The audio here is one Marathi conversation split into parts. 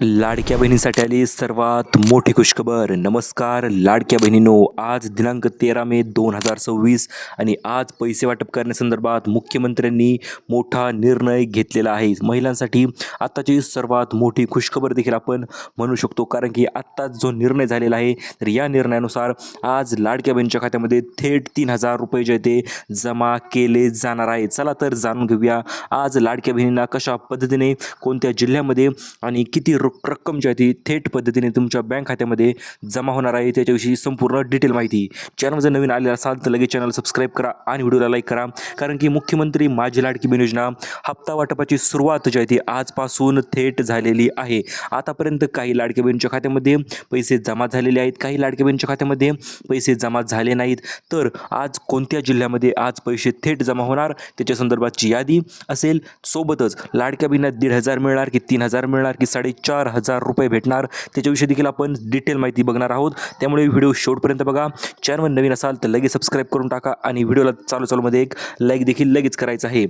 लाडक्या बहिणीसाठी आली सर्वात मोठी खुशखबर. नमस्कार लाडक्या बहिणींनो, आज दिनांक 13 मे 2026 आणि आज पैसे वाटप करण्यासंदर्भात मुख्यमंत्र्यांनी मोठा निर्णय घेतलेला आहे. महिलांसाठी आत्ताची सर्वात मोठी खुशखबर देखील आपण म्हणू शकतो, कारण की आत्ताच जो निर्णय झालेला आहे तर या निर्णयानुसार आज लाडक्या बहिणीच्या खात्यामध्ये थेट 3,000 रुपये जे ते जमा केले जाणार आहे. चला तर जाणून घेऊया आज लाडक्या बहिणींना कशा पद्धतीने, कोणत्या जिल्ह्यामध्ये आणि किती रक्कम जी आहे ती थेट पद्धतीने तुमच्या बँक खात्यामध्ये जमा होणार आहे त्याच्याविषयी संपूर्ण डिटेल माहिती. चॅनल जर नवीन आलेला असाल तर लगेच चॅनल सबस्क्राईब करा आणि व्हिडिओला लाईक करा, कारण की मुख्यमंत्री माझी लाडकी बहीण योजना हप्ता वाटपाची सुरुवात जी आहे ती आजपासून थेट झालेली आहे. आतापर्यंत काही लाडक्या बहिणींच्या खात्यामध्ये पैसे जमा झालेले आहेत, काही लाडक्या बहिणींच्या खात्यामध्ये पैसे जमा झाले नाहीत. तर आज कोणत्या जिल्ह्यामध्ये आज पैसे थेट जमा होणार त्याच्या संदर्भातची यादी असेल. सोबतच लाडक्या बहिणींना 1,500 मिळणार की 3,000 मिळणार की 4,500 रुपये भेटणार त्याच्याविषयी देखील आपण डिटेल माहिती बघणार आहोत. त्यामुळे व्हिडिओ शेवटपर्यंत बघा. चॅनल नवीन असाल तर लगेच सबस्क्राईब करून टाका आणि व्हिडिओला चालूमध्ये एक लाईक देखील लगेच करायचं आहे.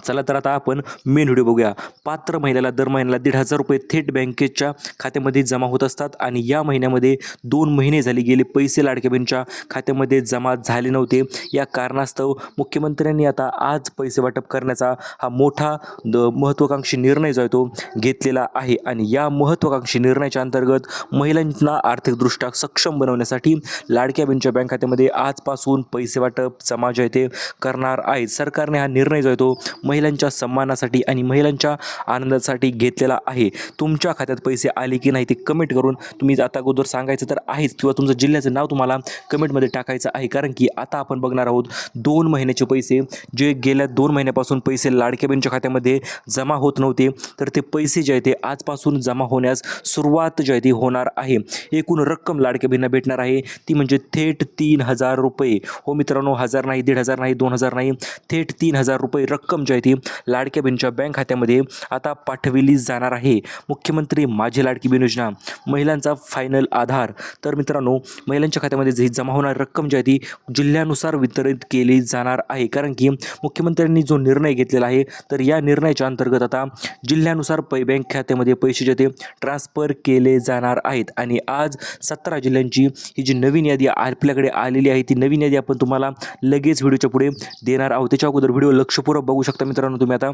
चला तर आता आपण मेन व्हिडिओ बघूया. पात्र महिन्याला दर महिन्याला 1,500 रुपये थेट बँकेच्या खात्यामध्ये जमा होत असतात आणि या महिन्यामध्ये 2 महिने झाले गेले पैसे लाडक्या बहिणीच्या खात्यामध्ये जमा झाले नव्हते. या कारणास्तव मुख्यमंत्र्यांनी आता आज पैसे वाटप करण्याचा हा मोठा महत्त्वाकांक्षी निर्णय जो आहे तो घेतलेला आहे. आणि या महत्त्वाकांक्षी निर्णयाच्या अंतर्गत महिलांना आर्थिकदृष्ट्या सक्षम बनवण्यासाठी लाडक्या बहिणीच्या बँक खात्यामध्ये आजपासून पैसे वाटप जमा जे आहे ते करणार आहेत. सरकारने हा निर्णय जो आहे तो महिलांच्या सन्मानासाठी आणि महिलांच्या आनंदासाठी घेतलेला आहे. तुमच्या खात्यात पैसे आले की नाही ते कमेंट करून तुम्ही आता अगोदर सांगायचं तर आहेच, किंवा तुमचं जिल्ह्याचं नाव तुम्हाला कमेंटमध्ये टाकायचं आहे. कारण की आता आपण बघणार आहोत 2 महिन्याचे पैसे, जे गेल्या 2 महिन्यापासून पैसे लाडक्या बहिणीच्या खात्यामध्ये जमा होत नव्हते, तर ते पैसे जे आहे ते आजपासून जमा होण्यास सुरुवात जी आहे ती होणार आहे. एकूण रक्कम लाडक्या बहिणींना भेटणार आहे ती म्हणजे थेट 3,000 रुपये. हो मित्रांनो, 1,000 नाही, 1,500 नाही, 2,000 नाही, थेट 3,000 रुपये रक्कम जी आहे ती लाडक्या बहिणीच्या बँक खात्यामध्ये आता पाठविली जाणार आहे. मुख्यमंत्री माझी लाडकी बहीण योजना महिलांचा फायनल आधार. तर मित्रांनो, महिलांच्या खात्यामध्ये जी जमा होणारी रक्कम जी आहे ती जिल्ह्यानुसार वितरित केली जाणार आहे. कारण की मुख्यमंत्र्यांनी जो निर्णय घेतलेला आहे तर या निर्णयाच्या अंतर्गत आता जिल्ह्यानुसार बँक खात्यामध्ये पैसे जे ते ट्रान्सफर केले जाणार आहेत. आणि आज 17 जिल्ह्यांची ही जी नवीन यादी आपल्याकडे आलेली आहे ती नवीन यादी आपण तुम्हाला लगेच व्हिडिओच्या पुढे देणार आहोत. त्याच्या अगोदर व्हिडिओ लक्षपूर्वक बघू शकता मित्रांनो तुम्ही आता,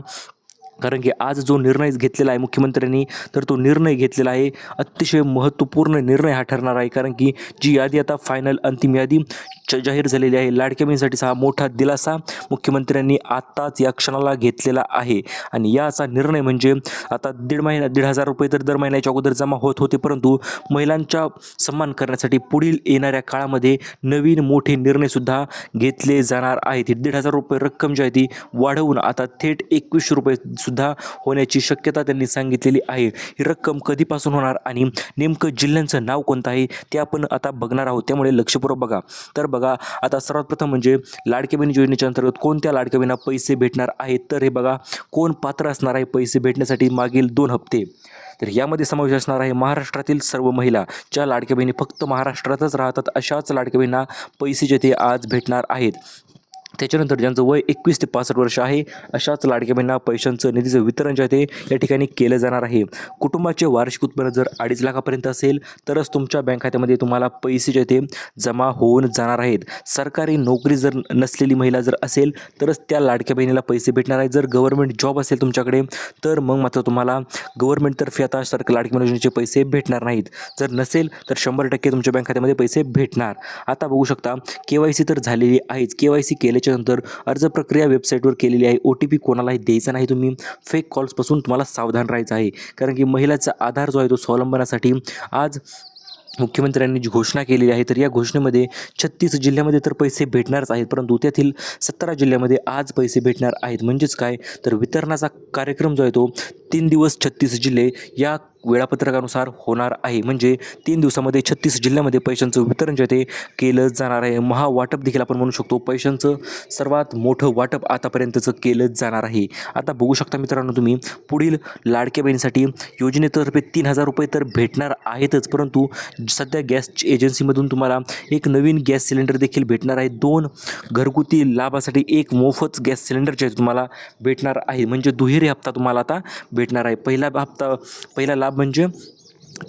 कारण की आज जो निर्णय घेतलेला आहे मुख्यमंत्र्यांनी, तर तो निर्णय घेतलेला आहे अतिशय महत्त्वपूर्ण निर्णय हा ठरणार आहे. कारण की जी यादी आता फायनल अंतिम यादी जाहीर झालेली आहे, लाडक्या बहिणीसाठी हा मोठा दिलासा मुख्यमंत्र्यांनी आत्ताच या क्षणाला घेतलेला आहे. आणि याचा निर्णय म्हणजे आता 1,500 रुपये तर दर महिन्याच्या अगोदर जमा होत होते, परंतु महिलांचा सन्मान करण्यासाठी पुढील येणाऱ्या काळामध्ये नवीन मोठे निर्णयसुद्धा घेतले जाणार आहेत. 1,500 रुपये रक्कम जी आहे ती वाढवून आता थेट 21 रुपये सुद्धा होण्याची शक्यता त्यांनी सांगितलेली आहे. ही रक्कम कधीपासून होणार आणि नेमकं जिल्ह्यांचं नाव कोणतं आहे ते आपण आता बघणार आहोत, त्यामुळे लक्षपूर्वक बघा. तर बघा, आता सर्वात प्रथम म्हणजे लाडक्या बहिणी योजनेच्या अंतर्गत कोणत्या लाडक्या बहिणींना पैसे भेटणार आहेत. तर हे बघा, कोण पात्र असणार आहे पैसे भेटण्यासाठी मागील 2 हप्ते. तर यामध्ये समावेश असणार आहे महाराष्ट्रातील सर्व महिला, ज्या लाडक्या बहिणी फक्त महाराष्ट्रातच राहतात अशाच लाडक्या बहिणींना पैसे जे ते आज भेटणार आहेत. त्याच्यानंतर ज्यांचं वय 21 ते 65 वर्ष आहे अशाच लाडक्या बहिणींना पैशांचं निधीचं वितरण जे आहे ते या ठिकाणी केलं जाणार आहे. कुटुंबाचे वार्षिक उत्पन्न जर 2.5 लाखापर्यंत असेल तरच तुमच्या बँक खात्यामध्ये तुम्हाला पैसे जे ते जमा होऊन जाणार आहेत. सरकारी नोकरी जर नसलेली महिला जर असेल तरच त्या लाडक्या बहिणीला पैसे भेटणार आहेत. जर गव्हर्नमेंट जॉब असेल तुमच्याकडे तर मग मात्र तुम्हाला गव्हर्नमेंटतर्फे आता लाडकी बहीण योजनेचे पैसे भेटणार नाहीत. जर नसेल तर 100% तुमच्या बँक खात्यामध्ये पैसे भेटणार. आता बघू शकता, KYC तर झालेली आहेच. KYC केल्याच्या नंतर अर्ज प्रक्रिया वेबसाईटवर केलेली आहे. OTP कोणालाही द्यायचा नाही. तुम्ही फेक कॉल्सपासून तुम्हाला सावधान राहायचं आहे, कारण की महिलाचा आधार जो आहे तो स्वावलंबनासाठी आज मुख्यमंत्र्यांनी जी घोषणा केलेली आहे तर या घोषणेमध्ये 36 जिल्ह्यामध्ये तर पैसे भेटणारच आहेत, परंतु त्यातील 17 जिल्ह्यामध्ये आज पैसे भेटणार आहेत. म्हणजेच काय, तर वितरणाचा कार्यक्रम जो आहे तो 3 दिवस 36 जिल्हे या वेळापत्रकानुसार होणार आहे. म्हणजे 3 दिवसामध्ये 36 जिल्ह्यामध्ये पैशांचं वितरण जे ते केलं जाणार आहे. महावाटप देखील आपण म्हणू शकतो. पैशांचं सर्वात मोठं वाटप आतापर्यंतचं केलं जाणार आहे. आता बघू शकता मित्रांनो तुम्ही, पुढील लाडक्या बहिणीसाठी योजनेतर्फे 3,000 रुपये तर भेटणार आहेतच, परंतु सध्या गॅस एजन्सीमधून तुम्हाला एक नवीन गॅस सिलेंडर देखील भेटणार आहे. 2 घरगुती लाभासाठी 1 मोफत गॅस सिलेंडर जे तुम्हाला भेटणार आहे. म्हणजे दुहेरी हप्ता तुम्हाला आता भेटणार आहे. पहिला लाभ लाभ म्हणजे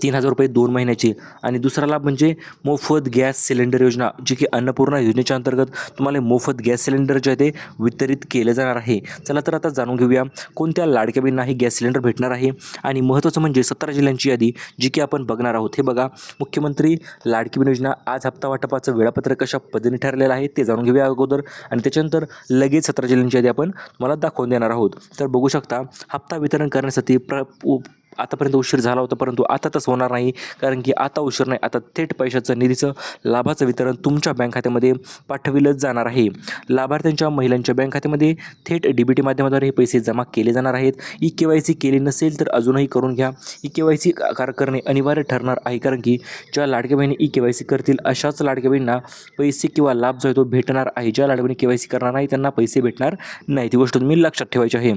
3,000 रुपये 2 महिन्याची आणि दुसरा लाभ म्हणजे मोफत गॅस सिलेंडर योजना, जी की अन्नपूर्णा योजनेच्या अंतर्गत तुम्हाला मोफत गॅस सिलेंडर जे आहे ते वितरित केले जाणार आहे. चला तर आता जाणून घेऊया कोणत्या लाडक्या बहिणींना हे गॅस सिलेंडर भेटणार आहे. आणि महत्त्वाचं म्हणजे 17 जिल्ह्यांची यादी जी की आपण बघणार आहोत. हे बघा, मुख्यमंत्री लाडकी बहीण योजना आज हप्ता वाटपाचं वेळापत्रक कशा पद्धतीने ठरलेलं आहे ते जाणून घेऊया अगोदर, आणि त्याच्यानंतर लगेच 17 जिल्ह्यांची यादी आपण तुम्हाला दाखवून देणार आहोत. तर बघू शकता, हप्ता वितरण करण्यासाठी आतापर्यंत उशीर झाला होता, परंतु आता तसं होणार नाही. कारण की आता उशीर नाही, आता थेट पैशाचं निधीचं लाभाचं वितरण तुमच्या बँक खात्यामध्ये पाठविलंच जाणार आहे. लाभार्थ्यांच्या महिलांच्या बँक खात्यामध्ये थेट DBT माध्यमाद्वारे हे पैसे जमा केले जाणार आहेत. KYC केली नसेल तर अजूनही करून घ्या. KYC करणे अनिवार्य ठरणार आहे, कारण की ज्या लाडक्या बहिणी KYC करतील अशाच लाडक्या बहिणींना पैसे किंवा लाभ जो आहे तो भेटणार आहे. ज्या लाडक्या बहिणी KYC करणार नाही त्यांना पैसे भेटणार नाही. ती गोष्ट तुम्ही लक्षात ठेवायची आहे.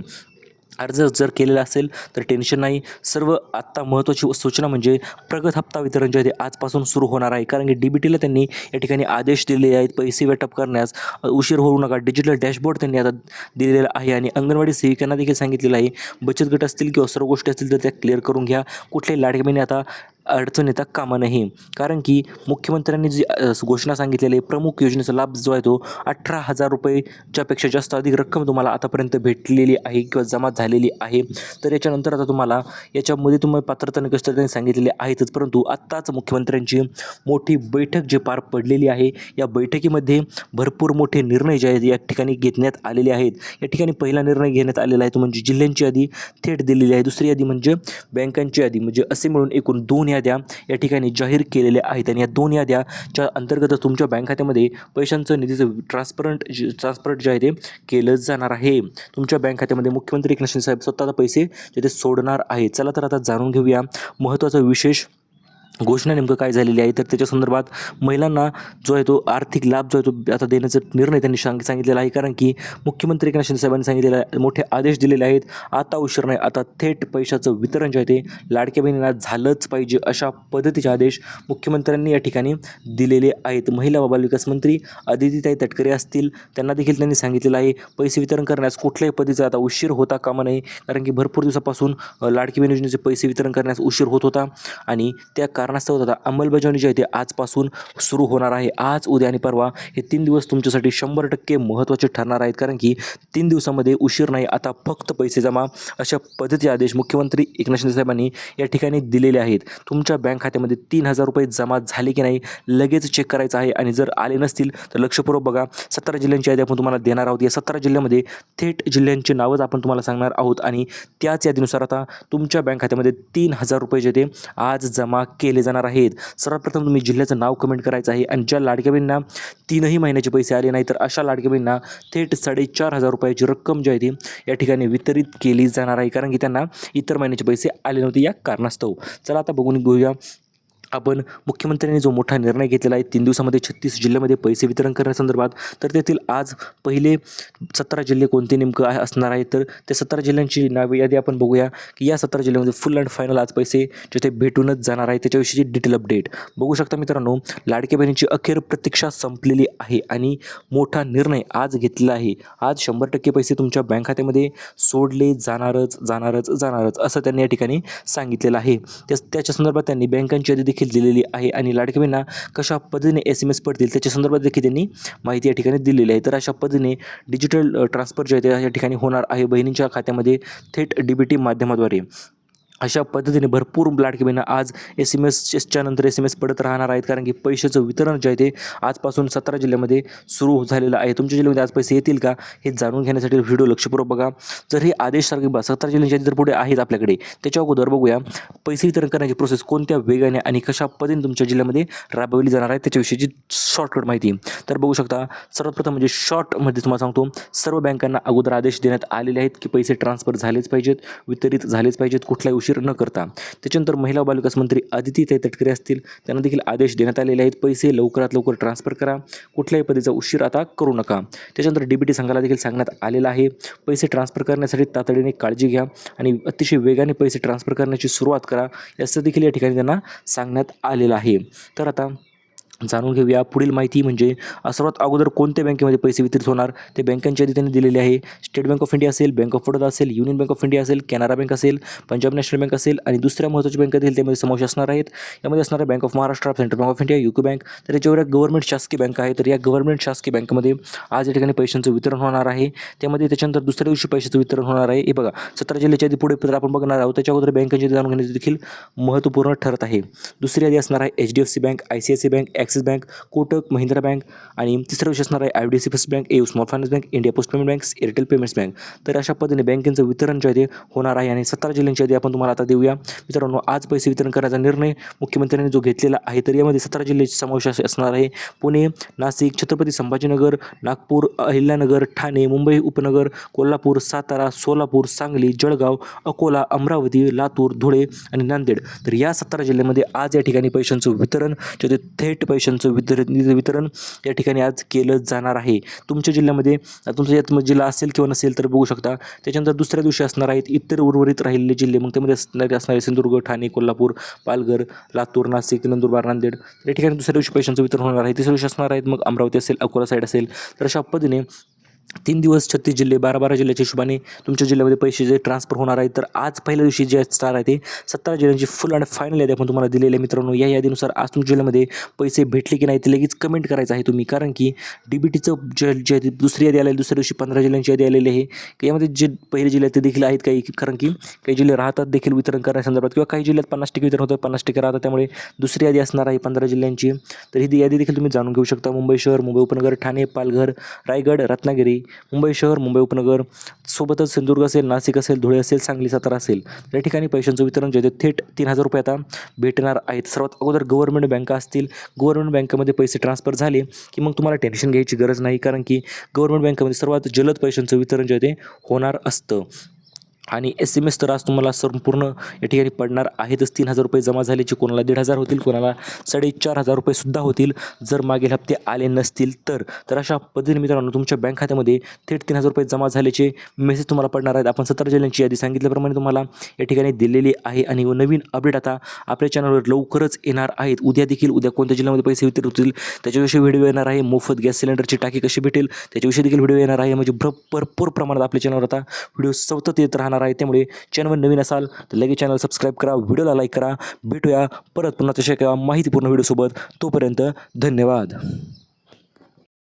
अर्ज जर केलेला असेल तर टेन्शन नाही. सर्व आत्ता महत्त्वाची सूचना म्हणजे प्रगत हप्ता वितरण जे आहे ते आजपासून सुरू होणार आहे. कारण की DBTला त्यांनी या ठिकाणी आदेश दिलेले आहेत पैसे वाटप करण्यास उशीर होऊ नका. डिजिटल डॅशबोर्ड त्यांनी आता दिलेला आहे आणि अंगणवाडी सेविकांना देखील सांगितलेलं आहे, बचत गट असतील किंवा सर्व गोष्टी असतील तर त्या क्लिअर करून घ्या. कुठल्याही लाडक्या बहिणी आता अडचण येता कामा नये. कारण की मुख्यमंत्र्यांनी जी घोषणा सांगितलेली आहे, प्रमुख योजनेचा लाभ जो आहे तो 18,000 रुपयेच्यापेक्षा जास्त अधिक रक्कम तुम्हाला आतापर्यंत भेटलेली आहे किंवा जमा झालेली आहे. तर याच्यानंतर आता तुम्हाला याच्यामध्ये तुम्हाला पात्रता निकष तर त्यांनी सांगितलेले आहेतच, परंतु आत्ताच मुख्यमंत्र्यांची मोठी बैठक जी पार पडलेली आहे, या बैठकीमध्ये भरपूर मोठे निर्णय जे आहेत या ठिकाणी घेण्यात आलेले आहेत. या ठिकाणी पहिला निर्णय घेण्यात आलेला आहे तो म्हणजे जिल्ह्यांची यादी थेट दिलेली आहे. दुसरी यादी म्हणजे बँकांची यादी, म्हणजे असे मिळून एकूण 2 याद्या या ठिकाणी जाहीर केलेल्या आहेत. आणि या 2 याद्याच्या अंतर्गत तुमच्या बँक खात्यामध्ये पैशांचं निधीचं ट्रान्सफर जे आहे ते केलं जाणार आहे. तुमच्या बँक खात्यामध्ये मुख्यमंत्री एकनाथ शिंदे साहेब स्वतः पैसे जे ते सोडणार आहे. चला तर आता जाणून घेऊया महत्त्वाचा विशेष घोषणा नेमकं काय झालेली आहे. तर त्याच्या संदर्भात महिलांना जो आहे तो आर्थिक लाभ जो आहे तो आता देण्याचा निर्णय त्यांनी सांगितलेला आहे. कारण की मुख्यमंत्री एकनाथ शिंदे साहेबांनी सांगितलेला आहे, मोठे आदेश दिलेले आहेत. आता उशीर नाही, आता थेट पैशाचं वितरण जे आहे ते लाडक्या बहिणींना झालंच पाहिजे, अशा पद्धतीचे आदेश मुख्यमंत्र्यांनी या ठिकाणी दिलेले आहेत. महिला व बालविकास मंत्री अदितीताई तटकरे असतील, त्यांना देखील त्यांनी सांगितलेलं आहे पैसे वितरण करण्यास कुठल्याही पद्धतीचा आता उशीर होता कामा नये. कारण की भरपूर दिवसापासून लाडकी बहीण योजनेचे पैसे वितरण करण्यास उशीर होत होता आणि त्या कारणास्तव आता अंमलबजावणी जी आहे ते आजपासून सुरू होणार आहे. आज, उद्या आणि परवा हे 3 दिवस तुमच्यासाठी 100% महत्त्वाचे ठरणार आहेत. कारण की 3 दिवसामध्ये उशीर नाही, आता फक्त पैसे जमा, अशा पद्धतीचे आदेश मुख्यमंत्री एकनाथ शिंदे साहेबांनी या ठिकाणी दिलेले आहेत. तुमच्या बँक खात्यामध्ये 3,000 रुपये जमा झाले की नाही लगेच चेक करायचं आहे. आणि जर आले नसतील तर लक्षपूर्वक बघा, 17 जिल्ह्यांची यादी आपण तुम्हाला देणार आहोत. या 17 जिल्ह्यामध्ये थेट जिल्ह्यांची नावंच आपण तुम्हाला सांगणार आहोत आणि त्याच यादीनुसार आता तुमच्या बँक खात्यामध्ये 3,000 रुपये जे ते आज जमा केले जाणार आहेत. सर्वप्रथम तुम्ही जिल्ह्याचं नाव कमेंट करायचं आहे आणि ज्या लाडक्या बहिणींना 3ही महिन्याचे पैसे आले नाही तर अशा लाडक्या बहिणींना थेट 4,500 रुपयाची रक्कम जी आहे ती या ठिकाणी वितरित केली जाणार आहे. कारण की त्यांना इतर महिन्याचे पैसे आले नव्हते या कारणास्तव. चला आता बघून घेऊया आपण मुख्यमंत्र्यांनी जो मोठा निर्णय घेतलेला आहे 3 दिवसामध्ये 36 जिल्ह्यामध्ये पैसे वितरण करण्यासंदर्भात. तर तेथील आज पहिले 17 जिल्हे कोणते नेमकं असणार आहेत, तर ते 17 जिल्ह्यांची नावे यादी आपण बघूया की या 17 जिल्ह्यामध्ये फुल अँड फायनल आज पैसे जे ते भेटूनच जाणार आहे. त्याच्याविषयीची डिटेल अपडेट बघू शकता मित्रांनो. लाडक्या बहिणीची अखेर प्रतीक्षा संपलेली आहे आणि मोठा निर्णय आज घेतलेला आहे. आज 100% पैसे तुमच्या बँक खात्यामध्ये सोडले जाणारच असं त्यांनी या ठिकाणी सांगितलेलं आहे. त्याच्या संदर्भात त्यांनी बँकांची यादी देखील दिलेली आहे आणि लाडक्या बहिणींना कशा पद्धतीने SMS पडतील त्याच्या संदर्भात देखील त्यांनी माहिती या ठिकाणी दिलेली आहे. तर अशा पद्धतीने डिजिटल ट्रान्सफर जे आहे ते या ठिकाणी होणार आहे बहिणींच्या खात्यामध्ये थेट DBT माध्यमाद्वारे. अशा पद्धतीने भरपूर लाडकी बहिणी आज SMSच्या नंतर SMS पडत राहणार आहेत. कारण की पैशाचं वितरण जे आहे ते आजपासून 17 जिल्ह्यामध्ये सुरू झालेलं आहे. तुमच्या जिल्ह्यामध्ये आज पैसे येतील का हे जाणून घेण्यासाठी व्हिडिओ लक्षपूर्वक बघा. जर हे आदेश सारखे 17 जिल्ह्यांच्या जर पुढे आहेत आपल्याकडे, त्याच्या अगोदर बघूया पैसे वितरण करण्याची प्रोसेस कोणत्या वेगाने आणि कशा पद्धतीने तुमच्या जिल्ह्यामध्ये राबवली जाणार आहे त्याच्याविषयीची शॉर्टकट माहिती. तर बघू शकता, सर्वप्रथम म्हणजे शॉर्टमध्ये तुम्हाला सांगतो, सर्व बँकांना अगोदर आदेश देण्यात आलेले आहेत की पैसे ट्रान्सफर झालेच पाहिजेत, वितरित झालेच पाहिजेत, कुठलाही उशीर न करता. त्याच्यानंतर महिला व बालविकास मंत्री अदितीताई तटकरे असतील, त्यांना देखील आदेश देण्यात आलेले आहेत पैसे लवकरात लवकर ट्रान्सफर करा, कुठल्याही पद्धतीचा उशीर आता करू नका. त्याच्यानंतर DBT संघाला देखील सांगण्यात आलेलं आहे पैसे ट्रान्सफर करण्यासाठी तातडीने काळजी घ्या आणि अतिशय वेगाने पैसे ट्रान्सफर करण्याची सुरुवात करा, याचं देखील या ठिकाणी त्यांना सांगण्यात आलेलं आहे. तर आता जाणून घेऊया पुढील माहिती म्हणजे सर्वात अगोदर कोणत्या बँकेमध्ये पैसे वितरित होणार ते बँकांच्या यादी त्यांनी दिलेली आहे. स्टेट बँक ऑफ इंडिया असेल, बँक ऑफ बडोदा असेल, युनियन बँक ऑफ इंडिया असेल, कॅनरा बँक असेल, पंजाब नॅशनल बँक असेल आणि दुसऱ्या महत्त्वाच्या बँका देखील त्यामध्ये समावेश असणार आहेत. यामध्ये असणार आहे bank of Maharashtra, central bank of India, UCO bank. तर याच्यावर गव्हर्नमेंट शासकीय बँक आहे. तर या गव्हर्नमेंट शासकीय बँकेमध्ये आज या ठिकाणी पैशांचं वितरण होणार आहे. त्यामध्ये त्याच्यानंतर दुसऱ्या दिवशी पैशाचं वितरण होणार आहे. हे बघा 17 जिल्ह्याच्या यादी पुढे पत्र आपण बघणार आहोत. त्याच्या अगोदर बँकांची यादी जाणून घेण्याचे देखील महत्त्वपूर्ण ठरत आहे. दुसरी यादी असणार आहे HDFC bank, ICICI bank, axis bank, Kotak Mahindra bank आणि तिसरा विषय असणार आहे IDFC first bank, AU small finance bank, India post payment bank, Airtel payments bank. तर अशा पद्धतीने बँकेचं वितरण जे आहे ते होणार आहे आणि 17 जिल्ह्यांची यादी आपण तुम्हाला आता देऊया. मित्रांनो, आज पैसे वितरण करायचा निर्णय मुख्यमंत्र्यांनी जो घेतलेला आहे तर यामध्ये 17 जिल्ह्याचे समावेश असणार आहे. पुणे, नाशिक, छत्रपती संभाजीनगर, नागपूर, अहिल्यानगर, ठाणे, मुंबई उपनगर, कोल्हापूर, सातारा, सोलापूर, सांगली, जळगाव, अकोला, अमरावती, लातूर, धुळे आणि नांदेड. तर या 17 जिल्ह्यामध्ये आज या ठिकाणी पैशांचं वितरण जे थेट पैशांचं वितरण या ठिकाणी आज केलं जाणार आहे. तुमच्या जिल्ह्यामध्ये तुमचा यात जिल्हा असेल किंवा नसेल तर बघू शकता. त्याच्यानंतर दुसऱ्या दिवशी असणार आहेत इतर उर्वरित राहिलेले जिल्हे. मग त्यामध्ये असणारे सिंधुदुर्ग, ठाणे, कोल्हापूर, पालघर, लातूर, नाशिक, नंदुरबार, नांदेड. या ठिकाणी दुसऱ्या दिवशी पैशांचं वितरण होणार आहे. तिसऱ्या दिवशी असणार आहेत मग अमरावती असेल, अकोला साईड असेल. तर अशा पद्धतीने 3 दिवस 36 जिल्हे 12 जिल्ह्याच्या हिशोबाने तुमच्या जिल्ह्यामध्ये पैसे जे ट्रान्सफर होणार आहेत. तर आज पहिल्या दिवशी जे असणार आहे ते 17 जिल्ह्यांची फुल आणि फायनल यादी आपण तुम्हाला दिलेली आहे. मित्रांनो, या यादीनुसार आज तुमच्या जिल्ह्यामध्ये पैसे भेटले की नाही ते लगेच कमेंट करायचं आहे तुम्ही. कारण की DBTचं जे दुसरी यादी आलेली दुसऱ्या दिवशी 15 जिल्ह्यांची यादी आलेली आहे. यामध्ये जे पहिले जिल्हे ते देखील आहेत काही, कारण की काही जिल्हे राहतात देखील वितरण करण्यासंदर्भात किंवा काही जिल्ह्यात 50% वितरण होतं, 50% राहतात. त्यामुळे दुसरी यादी असणार आहे 15 जिल्ह्यांची. तर ही यादी देखील तुम्ही जाणून घेऊ शकता. मुंबई शहर, मुंबई उपनगर, ठाणे, पालघर, रायगड, रत्नागिरी, मुंबई शहर, मुंबई उपनगर सोबतच सिंधुदुर्ग असेल, नाशिक असेल, धुळे असेल, सांगली, सातारा असेल. या ठिकाणी पैशांचं वितरण जे आहे ते थेट 3000 रुपये आता भेटणार आहेत. सर्वात अगोदर गव्हर्नमेंट बँका असतील. गव्हर्नमेंट बँकेमध्ये पैसे ट्रान्सफर झाले की मग तुम्हाला टेन्शन घ्यायची गरज नाही, कारण की गव्हर्नमेंट बँकेमध्ये सर्वात जलद पैशांचं वितरण जे आहे ते होणार असतं. आणि SMS तर आज तुम्हाला संपूर्ण या ठिकाणी पडणार आहेतच. 3000 रुपये जमा झाल्याचे कोणाला 1500 होतील, कोणाला 4500 रुपये सुद्धा होतील जर मागील हप्ते आले नसतील तर. तर अशा पद्धतीने मित्रांनो तुमच्या बँक खात्यामध्ये थेट 3000 रुपये जमा झाल्याचे मेसेज तुम्हाला पडणार आहेत. आपण 17 जिल्ह्यांची यादी सांगितल्याप्रमाणे तुम्हाला या ठिकाणी दिलेली आहे आणि नवीन अपडेट आता आपल्या चॅनलवर लवकरच येणार आहेत. उद्या कोणत्या जिल्ह्यामध्ये पैसे वितरित होतील त्याच्याविषयी व्हिडिओ येणार आहे. मोफत गॅस सिलेंडरची टाकी कशी भेटेल त्याच्याविषयी देखील व्हिडिओ येणार आहे. म्हणजे भरपूर प्रमाणात आपल्या चॅनलवर आता व्हिडिओ सतत येत राहणार आहे. त्यामुळे चॅनलवर नवीन असाल तर लगेच चॅनल सबस्क्राईब करा, व्हिडिओला लाईक करा. भेटूया परत पुन्हा तशा एका माहितीपूर्ण व्हिडिओसोबत. तोपर्यंत धन्यवाद.